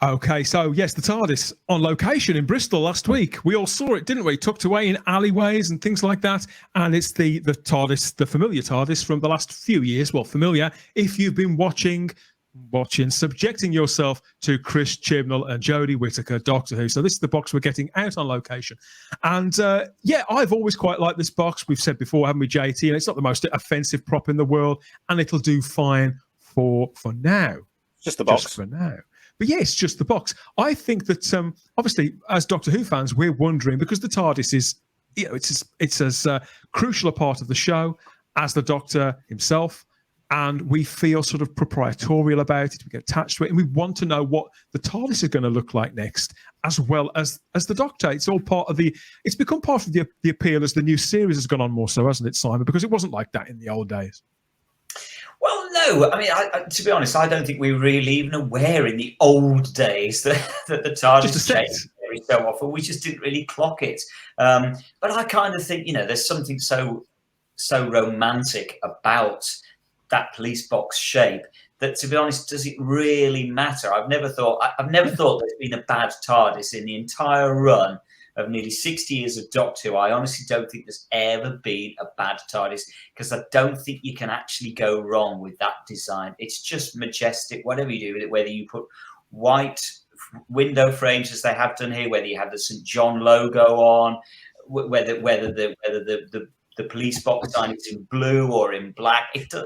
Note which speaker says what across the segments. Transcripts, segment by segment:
Speaker 1: Okay, so yes, the TARDIS on location in Bristol last week. We all saw it, didn't we? Tucked away in alleyways and things like that. And it's the TARDIS, the familiar TARDIS from the last few years. Well, familiar if you've been watching, subjecting yourself to Chris Chibnall and Jodie Whittaker, Doctor Who. So this is the box we're getting out on location. And yeah, I've always quite liked this box. We've said before, haven't we, JT? And it's not the most offensive prop in the world, and it'll do fine for now.
Speaker 2: Just the box.
Speaker 1: Just for now. But yeah, it's just the box. I think that obviously, as Doctor Who fans, we're wondering, because the TARDIS is, you know, it's as crucial a part of the show as the Doctor himself, and we feel sort of proprietorial about it. We get attached to it, and we want to know what the TARDIS is going to look like next, as well as the Doctor. It's all part of the. It's become part of the appeal as the new series has gone on more so, hasn't it, Simon? Because it wasn't like that in the old days.
Speaker 3: Well, no. I mean, to be honest, I don't think we were really even aware in the old days that the TARDIS changed every so often. We just didn't really clock it. But I kind of think, you know, there's something so romantic about that police box shape that, to be honest, does it really matter? I've never thought there's been a bad TARDIS in the entire run of nearly 60 years of Doctor Who. I honestly don't think there's ever been a bad TARDIS, because I don't think you can actually go wrong with that design. It's just majestic, whatever you do with it, whether you put white window frames as they have done here, whether you have the St. John logo on, whether the police box sign is in blue or in black. It's a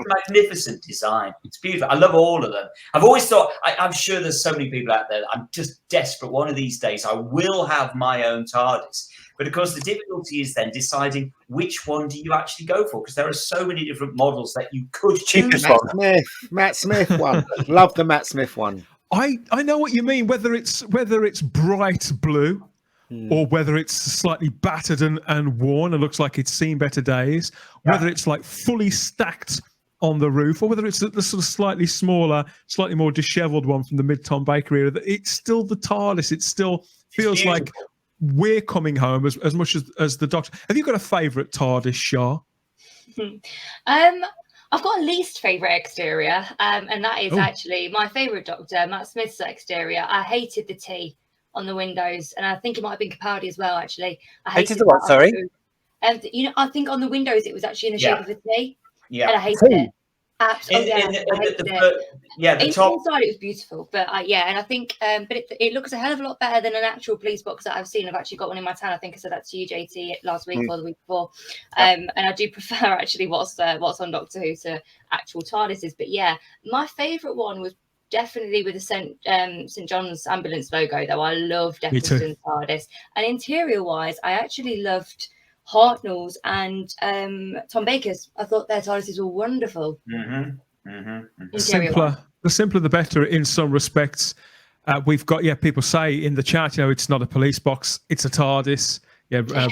Speaker 3: magnificent design. It's beautiful. I love all of them. I've always thought, I'm sure there's so many people out there, I'm just desperate. One of these days I will have my own TARDIS. But of course, the difficulty is then deciding which one do you actually go for, because there are so many different models that you could choose.
Speaker 2: Matt Smith one. Love the Matt Smith one.
Speaker 1: I know what you mean, whether it's bright blue, or whether it's slightly battered and worn and looks like it's seen better days, whether it's like fully stacked on the roof, or whether it's the sort of slightly smaller, slightly more disheveled one from the mid-Tom Baker era. It's still the TARDIS. It still feels like we're coming home as much as the Doctor. Have you got a favourite TARDIS, Shah?
Speaker 4: I've got a least favourite exterior, and that is actually my favourite Doctor, Matt Smith's exterior. I hated the T on the windows, and I think it might have been Capaldi as well. Actually, I hated
Speaker 2: the what? Sorry,
Speaker 4: and I think on the windows it was actually in the shape of a T.
Speaker 3: Yeah,
Speaker 4: and I hated it. Absolutely, I hated it.
Speaker 3: The top
Speaker 4: inside it was beautiful, but and I think, but it looks a hell of a lot better than an actual police box that I've seen. I've actually got one in my town. I think I said that to you, JT, last week or the week before. And I do prefer actually what's on Doctor Who to actual TARDISes. But yeah, my favourite one was definitely with the St. John's ambulance logo, though. I loved Eccleston's TARDIS. And interior-wise, I actually loved Hartnell's and Tom Baker's. I thought their TARDISes were wonderful.
Speaker 1: The simpler the better in some respects. We've got people say in the chat, it's not a police box, it's a TARDIS.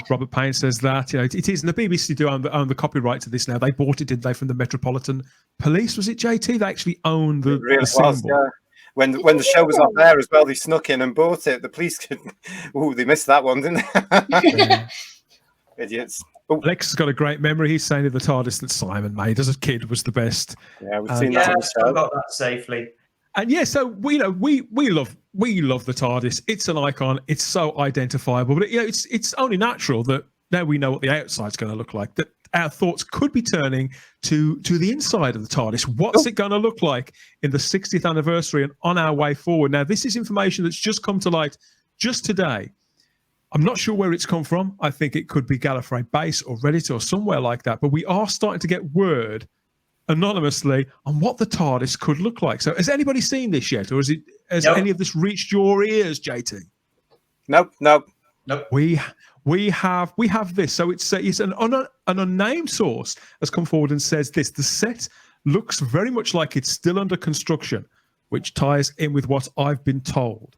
Speaker 1: Robert Payne says that it is, and the BBC do own the copyright to this now. They bought it, did they, from the Metropolitan Police? Was it, JT? They actually own the symbol.
Speaker 2: Yeah. When the show was up there as well, they snuck in and bought it. The police could. They missed that one, didn't they? Idiots.
Speaker 1: Alex has got a great memory. He's saying that the TARDIS that Simon made as a kid was the best.
Speaker 2: Yeah, we've seen that.
Speaker 3: I got that safely.
Speaker 1: And so we love the TARDIS. It's an icon. It's so identifiable. But it's only natural that now we know what the outside's going to look like, that our thoughts could be turning to the inside of the TARDIS. What's it going to look like in the 60th anniversary and on our way forward? Now, this is information that's just come to light just today. I'm not sure where it's come from. I think it could be Gallifrey Base or Reddit or somewhere like that. But we are starting to get word anonymously on what the TARDIS could look like. So has anybody seen this yet? Or has any of this reached your ears, JT?
Speaker 2: Nope.
Speaker 1: We have this. So it's an unnamed source has come forward and says this. The set looks very much like it's still under construction, which ties in with what I've been told.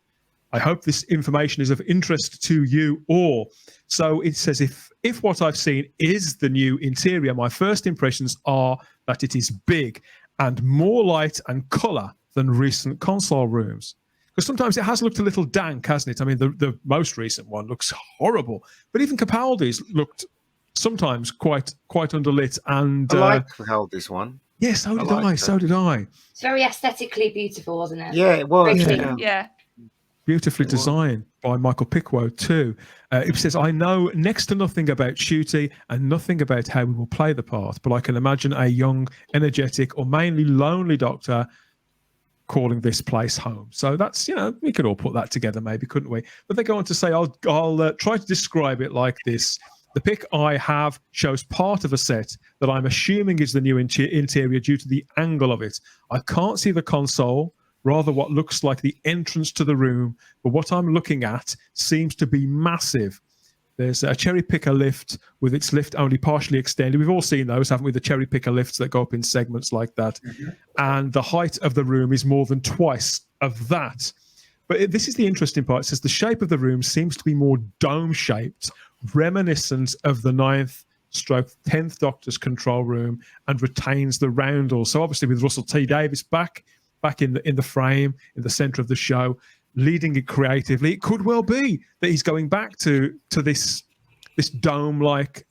Speaker 1: I hope this information is of interest to you all. So it says, if what I've seen is the new interior, my first impressions are that it is big and more light and colour than recent console rooms. Because sometimes it has looked a little dank, hasn't it? I mean, the most recent one looks horrible. But even Capaldi's looked sometimes quite underlit. And
Speaker 2: I like Capaldi's one.
Speaker 1: Yeah, so did I. So did I.
Speaker 4: It's very aesthetically beautiful, wasn't it?
Speaker 5: Yeah, it was.
Speaker 4: Very
Speaker 5: Yeah.
Speaker 4: clean.
Speaker 6: Yeah.
Speaker 1: Beautifully designed by Michael Pickwoad too. It says, I know next to nothing about Ncuti and nothing about how we will play the part, but I can imagine a young, energetic, or mainly lonely Doctor calling this place home. So that's, we could all put that together maybe, couldn't we? But they go on to say, I'll try to describe it like this. The pic I have shows part of a set that I'm assuming is the new interior due to the angle of it. I can't see the console, rather what looks like the entrance to the room, but what I'm looking at seems to be massive. There's a cherry picker lift with its lift only partially extended. We've all seen those, haven't we? The cherry picker lifts that go up in segments like that. Mm-hmm. And the height of the room is more than twice of that. But this is the interesting part. It says the shape of the room seems to be more dome-shaped, reminiscent of the 9th/10th Doctor's control room, and retains the roundel. So obviously with Russell T Davies back in the frame, in the center of the show, leading it creatively, it could well be that he's going back to this dome-like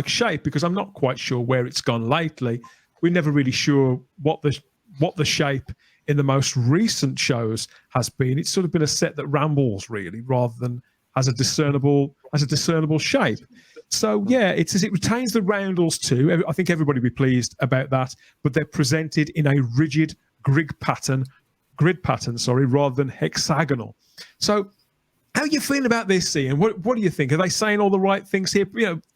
Speaker 1: shape, because I'm not quite sure where it's gone lately. We're never really sure what the shape in the most recent shows has been. It's sort of been a set that rambles really, rather than has a discernible shape. So yeah, it says it retains the roundels too. I think everybody will be pleased about that, but they're presented in a rigid grid pattern, rather than hexagonal. So how are you feeling about this, Ian? What do you think? Are they saying all the right things here?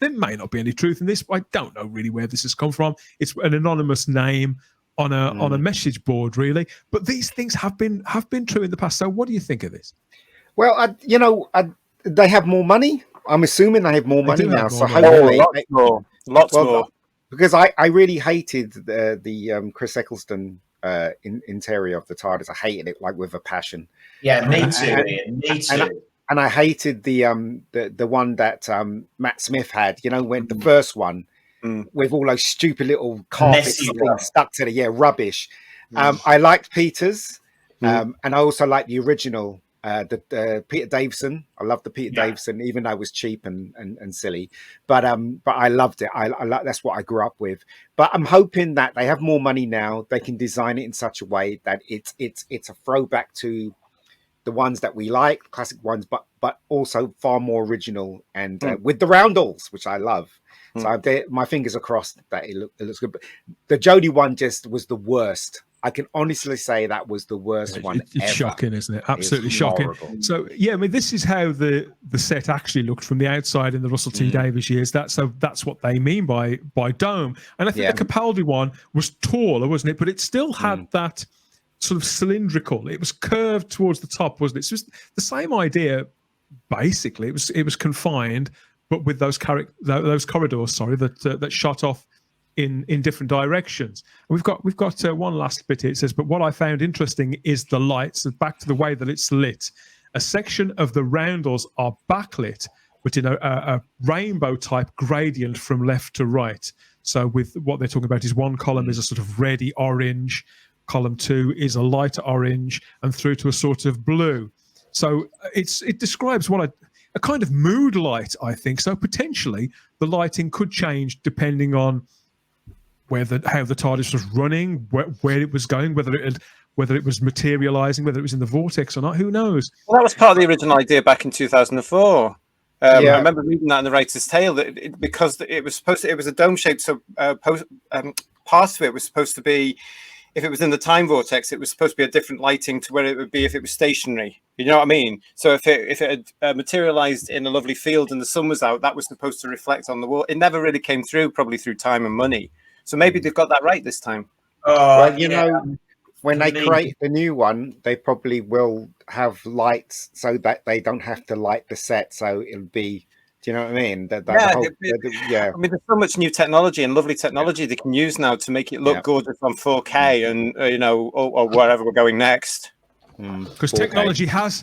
Speaker 1: There may not be any truth in this, but I don't know really where this has come from. It's an anonymous name on a message board, really. But these things have been true in the past. So what do you think of this?
Speaker 5: Well, they have more money. I'm assuming they have more money now. So
Speaker 2: hopefully, lots more.
Speaker 5: Because I really hated the Chris Eccleston interior of the TARDIS. I hated it like with a passion.
Speaker 3: Yeah, me too. Me too.
Speaker 5: And I hated the one that Matt Smith had. When the first one with all those stupid little carpets stuck to the rubbish. I liked Peter's, and I also liked the original. The Peter Davison. I loved the Peter Davison, even though it was cheap and silly. But I loved it. I that's what I grew up with. But I'm hoping that they have more money now. They can design it in such a way that it's a throwback to the ones that we like, classic ones, but also far more original and with the roundels, which I love. So my fingers are crossed that it looks good. But the Jodie one just was the worst. I can honestly say that was the worst one
Speaker 1: it's
Speaker 5: ever.
Speaker 1: Shocking, isn't it? Absolutely shocking.
Speaker 5: Horrible.
Speaker 1: So, yeah, this is how the set actually looked from the outside in the Russell T Davies years. That's what they mean by dome. And I think the Capaldi one was taller, wasn't it? But it still had that sort of cylindrical. It was curved towards the top, wasn't it? So it was the same idea, basically. It was confined, but with those corridors, that shot off in different directions. And we've got one last bit here. It says, but what I found interesting is the lights. So back to the way that it's lit. A section of the roundels are backlit, but in a rainbow type gradient from left to right. So with what they're talking about is one column is a sort of reddy orange, column 2 is a lighter orange, and through to a sort of blue. So it describes a kind of mood light, I think. So potentially the lighting could change depending on how the TARDIS was running, where it was going, whether it was materializing, whether it was in the vortex or not. Who knows?
Speaker 2: Well, that was part of the original idea back in 2004. I remember reading that in the Writer's Tale because it was a dome shape. So part of it was supposed to be, if it was in the time vortex, it was supposed to be a different lighting to where it would be if it was stationary. You know what I mean? So if it had materialized in a lovely field and the sun was out, that was supposed to reflect on the wall. It never really came through, probably through time and money. So maybe they've got that right this time.
Speaker 5: When they create the new one, they probably will have lights so that they don't have to light the set. So it'll be, do you know what I mean?
Speaker 2: I mean, there's so much new technology and lovely technology they can use now to make it look gorgeous on 4K and or wherever we're going next.
Speaker 1: Because technology has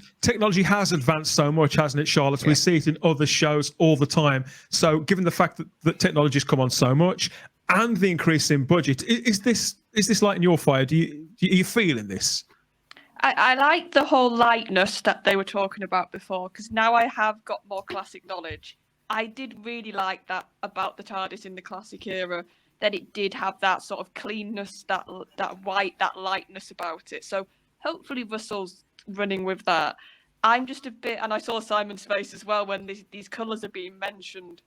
Speaker 1: advanced so much, hasn't it, Charlotte? We see it in other shows all the time. So given the fact that technology has come on so much and the increase in budget, is this lighting your fire? Are you feeling this?
Speaker 6: I like the whole lightness that they were talking about before, because now I have got more classic knowledge. I did really like that about the TARDIS in the classic era, then it did have that sort of cleanness, that white, that lightness about it. So hopefully Russell's running with that. I'm just a bit, and I saw Simon's face as well when these colours are being mentioned.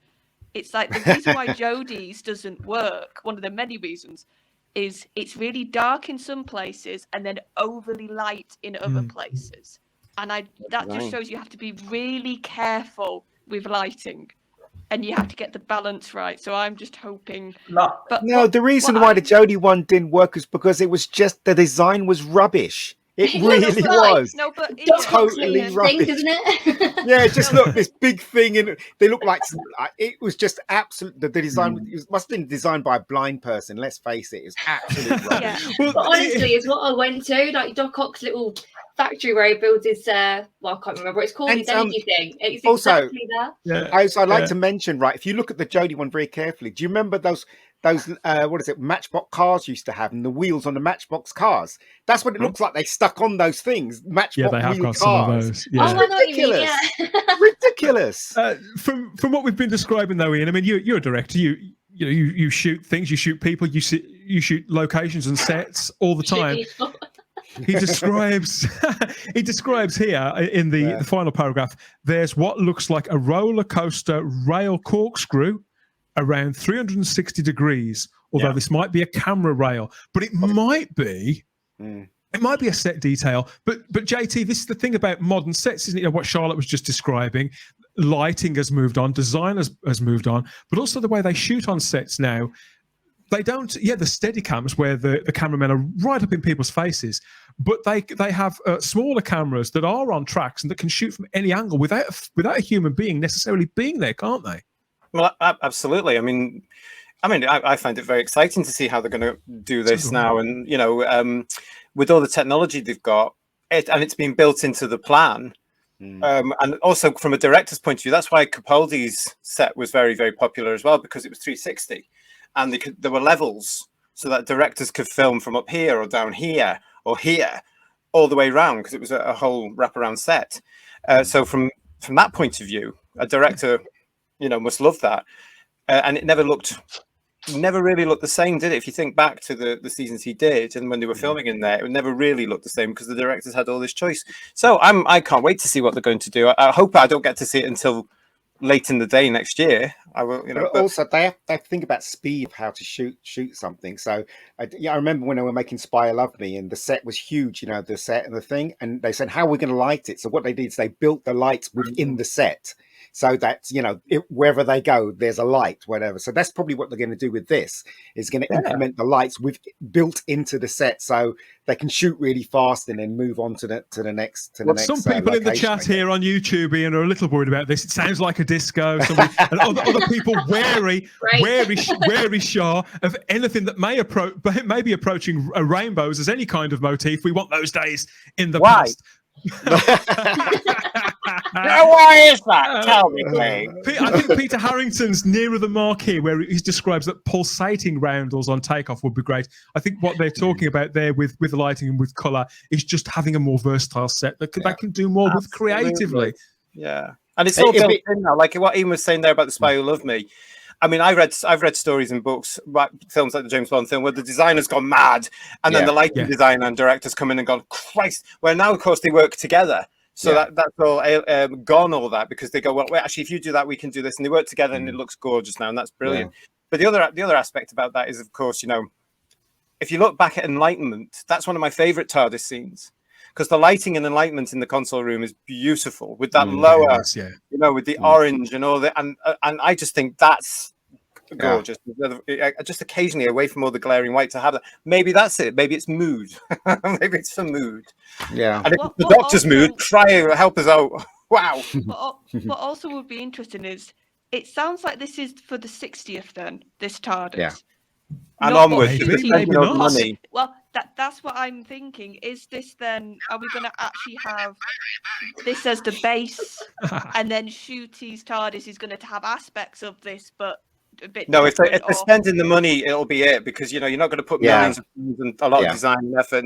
Speaker 6: It's like the reason why Jodie's doesn't work, one of the many reasons, is it's really dark in some places and then overly light in other places. And that just shows you have to be really careful with lighting. And you have to get the balance right. So I'm just hoping.
Speaker 5: The reason why the Jodie one didn't work is because it was just the design was rubbish. It really was.
Speaker 6: No, but
Speaker 5: it's totally rubbish, isn't it? Yeah, just look, this big thing, and they look like it was just absolute. The design it must have been designed by a blind person. Let's face it, it's absolutely rubbish.
Speaker 4: Yeah. But honestly, it's what I went to, like Doc Ock's little factory where he builds his. Well, I can't remember what it's called. His energy thing. It's
Speaker 5: also,
Speaker 4: exactly that.
Speaker 5: Yeah. I'd like to mention, right? If you look at the Jodie one very carefully, do you remember those what is it, Matchbox cars used to have, and the wheels on the Matchbox cars? That's what it looks like. They stuck on those things. Matchbox
Speaker 1: they have
Speaker 5: wheel
Speaker 1: got
Speaker 5: cars.
Speaker 1: some of those. Yeah.
Speaker 4: Oh, I know what you mean. Yeah.
Speaker 5: Ridiculous.
Speaker 1: From what we've been describing, though, Ian. I mean, you're a director. You shoot things. You shoot people. You shoot locations and sets all the time. He describes here in the final paragraph. There's what looks like a roller coaster rail corkscrew around 360 degrees, although this might be a camera rail, but it might be a set detail. But JT, this is the thing about modern sets, isn't it? What Charlotte was just describing. Lighting has moved on, design has moved on, but also the way they shoot on sets now. They don't, the steady cams where the cameramen are right up in people's faces, but they have smaller cameras that are on tracks and that can shoot from any angle without a human being necessarily being there, can't they?
Speaker 2: Well, absolutely. I mean, I find it very exciting to see how they're going to do this now, and with all the technology they've got, and it's been built into the plan. And also from a director's point of view, that's why Capaldi's set was very, very popular as well, because it was 360. And there were levels so that directors could film from up here or down here or here all the way around, because it was a whole wraparound set. So from that point of view, a director, must love that. And it never really looked the same, did it? If you think back to the seasons he did and when they were filming in there, it never really looked the same because the directors had all this choice. So I can't wait to see what they're going to do. I hope I don't get to see it until late in the day next year. I will,
Speaker 5: but also they have to think about speed of how to shoot something. So I remember when they were making Spy Love Me, and the set was huge, the set and the thing, and they said, how are we going to light it? So what they did is they built the lights within the set, so that wherever they go, there's a light, whatever. So that's probably what they're going to do with this. Is going to implement the lights built into the set, so they can shoot really fast and then move on to the next.
Speaker 1: Some people in the chat here on YouTube, Ian, are a little worried about this. It sounds like a disco. And other people wary Shah of anything that may be approaching rainbows as any kind of motif. We want those days in the past.
Speaker 2: Why is that? Tell me, please.
Speaker 1: I think Peter Harrington's nearer the mark here, where he describes that pulsating roundels on takeoff would be great. I think what they're talking about there with the lighting and with colour is just having a more versatile set that can do more with creatively.
Speaker 2: Yeah, and it's all built in now. Like what Ian was saying there about The Spy Who Loved Me. I mean, I've read stories and books, films like the James Bond film, where the designer's gone mad, and then the lighting designer and directors come in and gone, Christ. Where now, of course, they work together. So that's all gone, all that, because they go, well, wait, actually, if you do that, we can do this, and they work together, and it looks gorgeous now, and that's brilliant. But the other aspect about that is, of course, if you look back at Enlightenment, that's one of my favourite TARDIS scenes, because the lighting and Enlightenment in the console room is beautiful with that lower, with the orange and all that, and I just think that's gorgeous. Just occasionally, away from all the glaring white, to have that. Maybe that's it. Maybe it's mood. Maybe it's for mood. Yeah. And if it's the Doctor's mood, try help us out. Wow.
Speaker 6: What also would be interesting is, it sounds like this is for the 60th then, this TARDIS.
Speaker 5: Yeah.
Speaker 2: And onwards.
Speaker 1: Maybe not.
Speaker 2: Money.
Speaker 6: Well, that's what I'm thinking. Is this then, are we going to actually have this as the base, and then Ncuti's TARDIS is going to have aspects of this, but a bit
Speaker 2: if they're spending the money, it'll be it, because you're not going to put millions of pounds and a lot of design and effort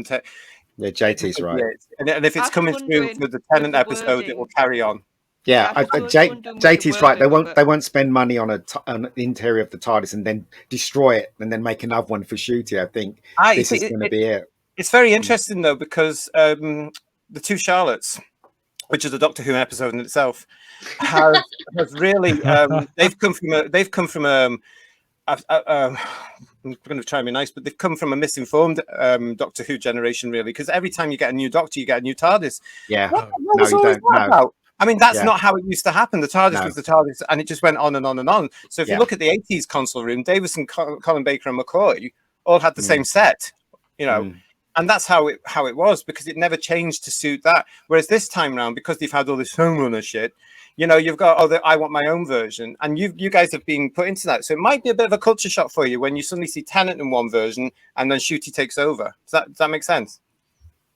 Speaker 5: JT's right.
Speaker 2: And if it's coming through for the Tennant episode, it will carry on.
Speaker 5: Yeah,
Speaker 6: I just wondering what
Speaker 5: JT's
Speaker 6: the
Speaker 5: right. They
Speaker 6: wording of
Speaker 5: won't spend money on an interior of the TARDIS and then destroy it and then make another one for Ncuti. I think this is going to be it.
Speaker 2: It's very interesting though, because the two Charlottes, which is a Doctor Who episode in itself, have really they've come from I'm going to try and be nice, but they've come from a misinformed Doctor Who generation, really, because every time you get a new Doctor, you get a new TARDIS.
Speaker 5: Yeah,
Speaker 2: what was all that about? I mean, that's not how it used to happen. The TARDIS was the TARDIS, and it just went on and on and on. So if you look at the 80s console room, Davison, Colin Baker, and McCoy all had the same set, you know. And that's how it was, because it never changed to suit that. Whereas this time around, because they've had all this home runner shit, you know, you've got I want my own version, and you guys have been put into that. So it might be a bit of a culture shock for you when you suddenly see Tennant in one version and then Ncuti takes over. Does that make sense?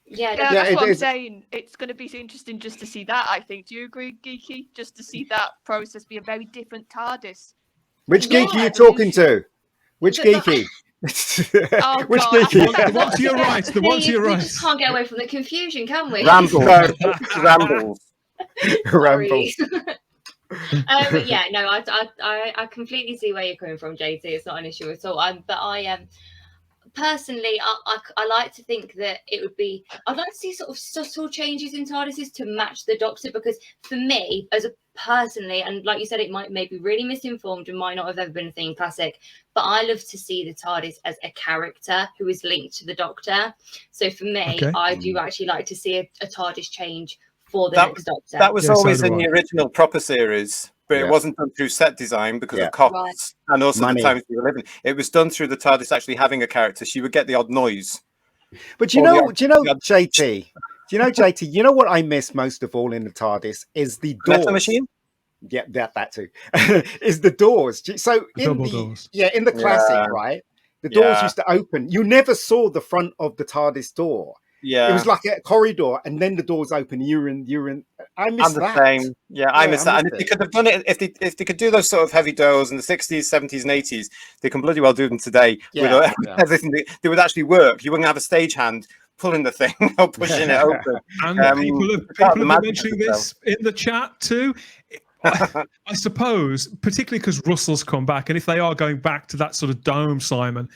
Speaker 4: Yeah,
Speaker 6: that's what I'm saying. It's going to be interesting just to see that. I think. Do you agree, Geeky? Just to see that process be a very different TARDIS.
Speaker 5: Which Geeky are you talking to? Which Geeky?
Speaker 6: Oh,
Speaker 5: which
Speaker 6: God.
Speaker 5: Geeky?
Speaker 1: The one to your right. The one to your right.
Speaker 4: We just can't get away from the confusion, can we?
Speaker 2: Rambles.
Speaker 5: Rambles.
Speaker 4: But yeah, no, I completely see where you're coming from, JT. It's not an issue at all. But I personally, I like to think that it would be. I'd like to see sort of subtle changes in TARDISes to match the Doctor, because for me, as a personally, and like you said, it may be really misinformed and might not have ever been a thing classic, but I love to see the TARDIS as a character who is linked to the Doctor. So for me, I do actually like to see a TARDIS change for the next Doctor.
Speaker 2: That was always in the original proper series, but it wasn't done through set design because of costs and also the times we were living. It was done through the TARDIS actually having a character. She would get the odd noise.
Speaker 5: But do you know, JT? Do you know, JT? You know what I miss most of all in the TARDIS is the doors.
Speaker 2: Machine?
Speaker 5: Yeah, that too. Is the doors. So in the classic, right? The doors used to open. You never saw the front of the TARDIS door.
Speaker 2: Yeah,
Speaker 5: it was like a corridor, and then the doors open. You're in. I miss that.
Speaker 2: Same. Yeah, I miss that. And if they could have done it, if they could do those sort of heavy doors in the 60s, 70s, and 80s, they can bloody well do them today. With everything, they would actually work. You wouldn't have a stagehand pulling the thing or pushing it open.
Speaker 1: And people have been mentioning this in the chat too. I suppose, particularly because Russell's come back, and if they are going back to that sort of dome, Simon,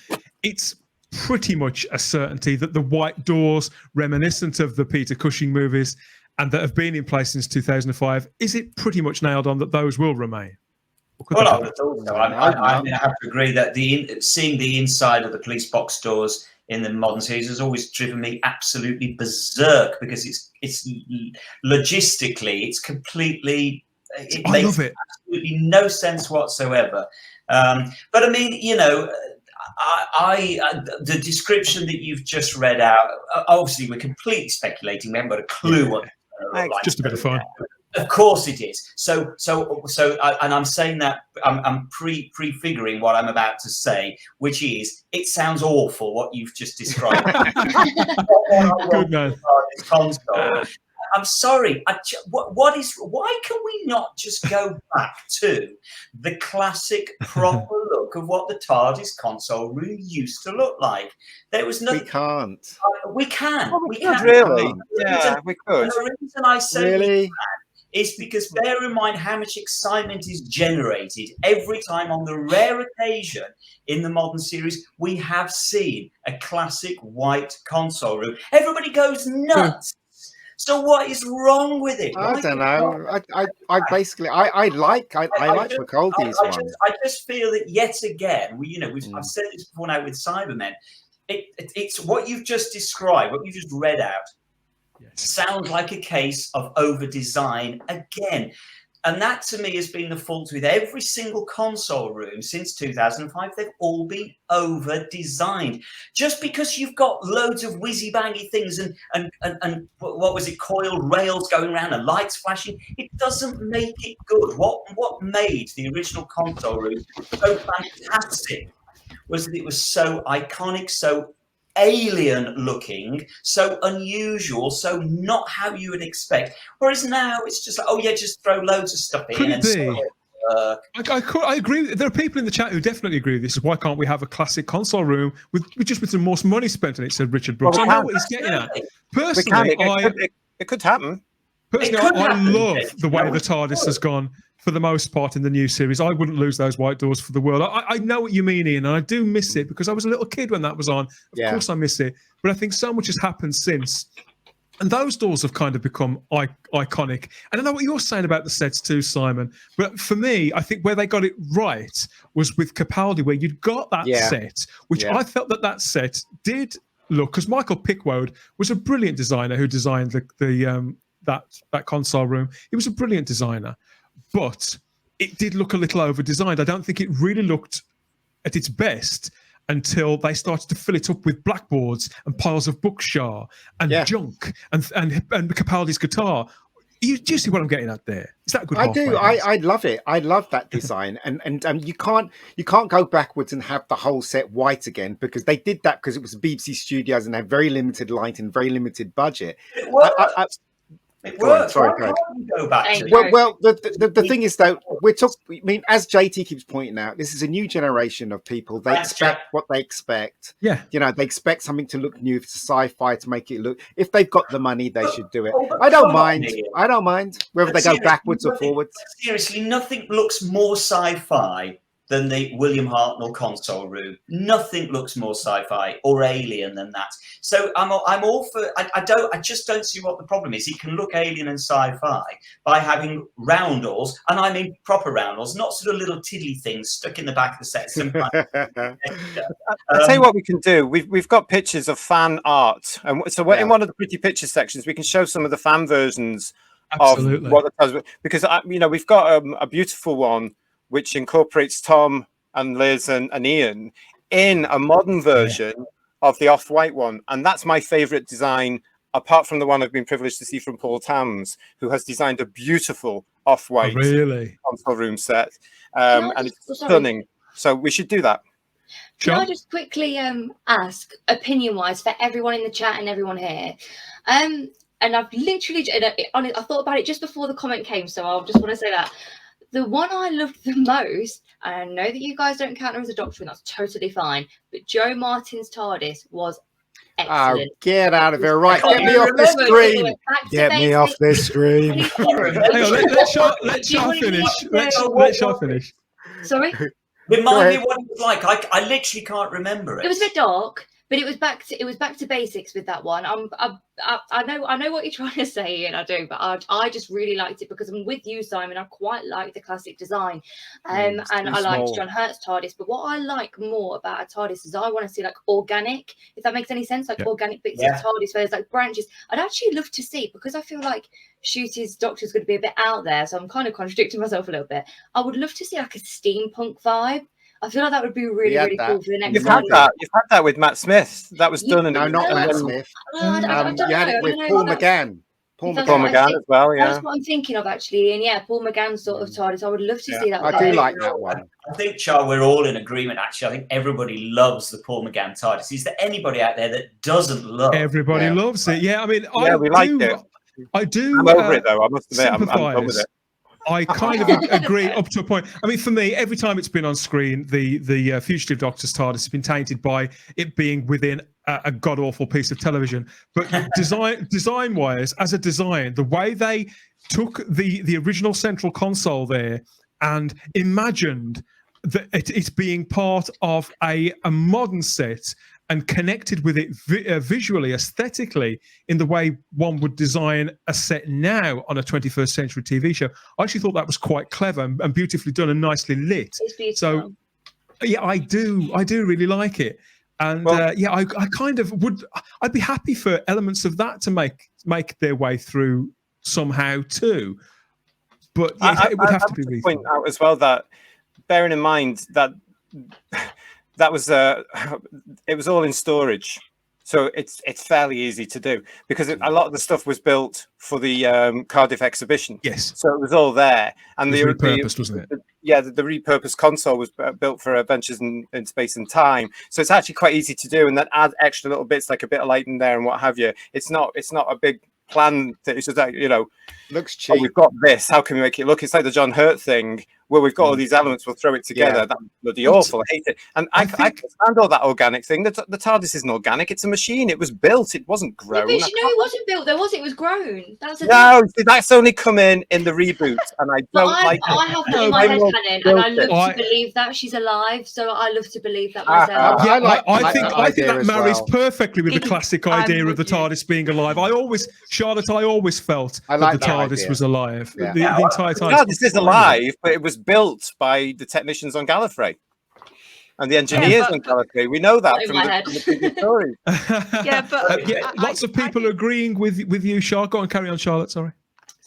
Speaker 1: it's pretty much a certainty that the white doors, reminiscent of the Peter Cushing movies, and that have been in place since 2005, is it pretty much nailed on that those will remain?
Speaker 3: Well, I would have thought so. I mean, I have to agree that seeing the inside of the police box doors in the modern series has always driven me absolutely berserk, because it's logistically, it's completely. It makes absolutely no sense whatsoever. But I mean, you know, the description that you've just read out, obviously we're completely speculating. We haven't got a clue what it's like.
Speaker 1: Just a bit of fun.
Speaker 3: Of course it is. So, and I'm saying that I'm prefiguring what I'm about to say, which is, it sounds awful what you've just described.
Speaker 1: Good man.
Speaker 3: Console. I'm sorry. Why can we not just go back to the classic proper look of what the TARDIS console room used to look like? There was nothing.
Speaker 5: We can't.
Speaker 3: We can.
Speaker 2: Well, we could, really. Yeah, we could.
Speaker 3: And the reason I say that is because bear in mind how much excitement is generated every time, on the rare occasion in the modern series we have seen a classic white console room. Everybody goes nuts. So what is wrong with it?
Speaker 5: I don't know. I basically like McColdy's one.
Speaker 3: I just feel that yet again, I've said this before now with Cybermen. It's what you've just described, what you just read out. Yes. Sounds like a case of over design again. And that to me has been the fault with every single console room since 2005. They've all been over designed. Just because you've got loads of whizzy bangy things and what was it, coiled rails going around and lights flashing, it doesn't make it good. What made the original console room so fantastic was that it was so iconic, so alien looking, so unusual, so not how you would expect. Whereas now it's just like, just throw loads of stuff in.
Speaker 1: I agree. There are people in the chat who definitely agree with this. Why can't we have a classic console room with some more money spent on it? Said Richard Brooks. I know what he's getting at. Personally,
Speaker 2: it could happen.
Speaker 1: Personally, I love the way the TARDIS has gone for the most part in the new series. I wouldn't lose those white doors for the world. I know what you mean, Ian, and I do miss it because I was a little kid when that was on. Of course I miss it. But I think so much has happened since. And those doors have kind of become iconic. And I know what you're saying about the sets too, Simon. But for me, I think where they got it right was with Capaldi, where you'd got that set, which I felt that set did look, because Michael Pickwoad was a brilliant designer who designed that console room. He was a brilliant designer, but it did look a little over-designed. I don't think it really looked at its best until they started to fill it up with blackboards and piles of bookshare and junk and Capaldi's guitar. Do you see what I'm getting at there? Is that a good?
Speaker 5: I do. I love it. I love that design, and you can't go backwards and have the whole set white again, because they did that because it was BBC Studios and they had very limited light and very limited budget.
Speaker 3: It works.
Speaker 5: Sorry,
Speaker 3: Why can't we go back to
Speaker 5: well, the thing is, though, I mean, as JT keeps pointing out, this is a new generation of people. They expect what they expect.
Speaker 1: Yeah.
Speaker 5: You know, they expect something to look new. If it's sci-fi, to make it look. If they've got the money, they should do it. I don't mind. I don't mind whether they go backwards or forwards.
Speaker 3: Seriously, nothing looks more sci-fi than the William Hartnell console room. Nothing looks more sci-fi or alien than that. So I'm all for. I just don't see what the problem is. It can look alien and sci-fi by having roundels, and I mean proper roundels, not sort of little tiddly things stuck in the back of the set.
Speaker 2: I'll tell you what we can do. We've got pictures of fan art, and so in one of the pretty picture sections, we can show some of the fan versions of what the does. Because we've got a beautiful one which incorporates Tom and Liz and Ian in a modern version of the off-white one. And that's my favourite design, apart from the one I've been privileged to see from Paul Tams, who has designed a beautiful off-white console room set. And it's stunning. So we should do that.
Speaker 4: Can I just quickly ask, opinion-wise, for everyone in the chat and everyone here, and I've literally, I thought about it just before the comment came, so I just want to say that the one I loved the most, and I know that you guys don't count her as a doctor, and that's totally fine, but Joe Martin's TARDIS was excellent.
Speaker 5: Oh, get out of here. Right, get me off the screen. Get me off this screen.
Speaker 1: Hang on, let Shah finish. Let Shah finish.
Speaker 4: Sorry?
Speaker 3: Remind me what it was like. I literally can't remember it.
Speaker 4: It was a bit dark, but it was back to basics with that one. I know what you're trying to say, and I do, but I just really liked it because I'm with you, Simon. I quite like the classic design, and I liked John Hurt's TARDIS. But what I like more about a TARDIS is I want to see like organic, if that makes any sense, like organic bits of TARDIS where there's like branches. I'd actually love to see, because I feel like Ncuti's Doctor's going to be a bit out there, so I'm kind of contradicting myself a little bit. I would love to see like a steampunk vibe. I feel like that would be really cool for the next.
Speaker 2: You've had that with Matt Smith. That was done.
Speaker 5: No, not Matt Smith. You had it with Paul McGann. Paul
Speaker 2: McGann as well. Yeah,
Speaker 4: that's what I'm thinking of actually. And Paul McGann sort of TARDIS. I would love to see that.
Speaker 5: I do like that one.
Speaker 3: I think, Char, we're all in agreement. Actually, I think everybody loves the Paul McGann TARDIS. Is there anybody out there that doesn't love?
Speaker 1: Everybody loves it. Yeah, I mean,
Speaker 2: we like it.
Speaker 1: I do.
Speaker 2: I'm over it though. I must admit, I'm done with it.
Speaker 1: I kind of agree up to a point. I mean, for me, every time it's been on screen, the Fugitive Doctor's TARDIS has been tainted by it being within a god-awful piece of television. But design-wise, as a design, the way they took the original central console there and imagined that it's being part of a modern set and connected with it visually, aesthetically, in the way one would design a set now on a 21st century TV show. I actually thought that was quite clever and beautifully done and nicely lit.
Speaker 4: It's beautiful.
Speaker 1: So, yeah, I do really like it. And I kind of would. I'd be happy for elements of that to make their way through somehow too. But it would have to be rethought.
Speaker 2: Point out as well that, bearing in mind that. That was it was all in storage, so it's fairly easy to do because a lot of the stuff was built for the Cardiff exhibition.
Speaker 1: Yes,
Speaker 2: so it was all there, and
Speaker 1: it was repurposed, wasn't it?
Speaker 2: The repurposed console was built for Adventures in Space and Time, so it's actually quite easy to do, and then add extra little bits like a bit of light in there and what have you. It's not a big plan that it's just like, looks cheap. Oh, we've got this. How can we make it look? It's like the John Hurt thing where we've got all these elements, we'll throw it together. That's bloody awful. I hate it. And I can't stand all that organic thing. The TARDIS isn't organic. It's a machine. It was built. It wasn't grown.
Speaker 4: No, but it wasn't built. It was grown. That's
Speaker 2: that's only come in the reboot, and I don't like it.
Speaker 4: I have that in my head canon, and I love to believe that she's alive. So I love to believe that myself.
Speaker 1: I think that marries perfectly with the classic idea of the TARDIS being alive. I always felt that the TARDIS was alive the entire time.
Speaker 2: The TARDIS is alive, but it was built by the technicians on Gallifrey and the engineers on Gallifrey. We know that from the previous story.
Speaker 1: Lots of people agreeing with you, Charlotte. Go on, carry on, Charlotte. Sorry.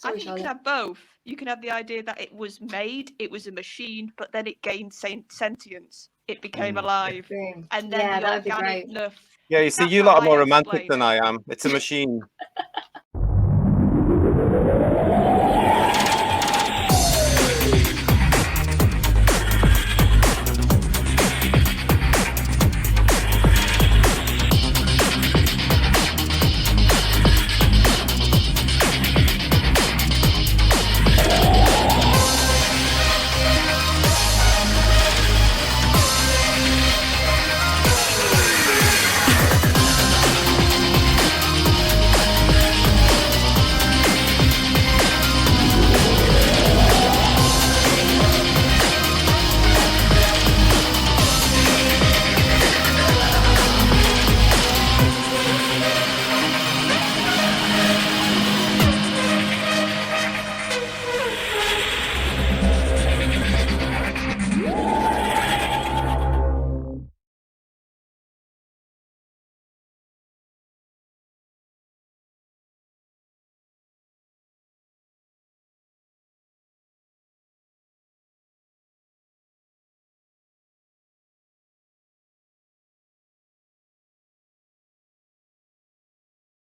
Speaker 6: I think you can have both. You can have the idea that it was made, it was a machine, but then it gained sentience. It became alive, and then the organic enough.
Speaker 2: Yeah, you see, you lot are more romantic than I am. It's a machine.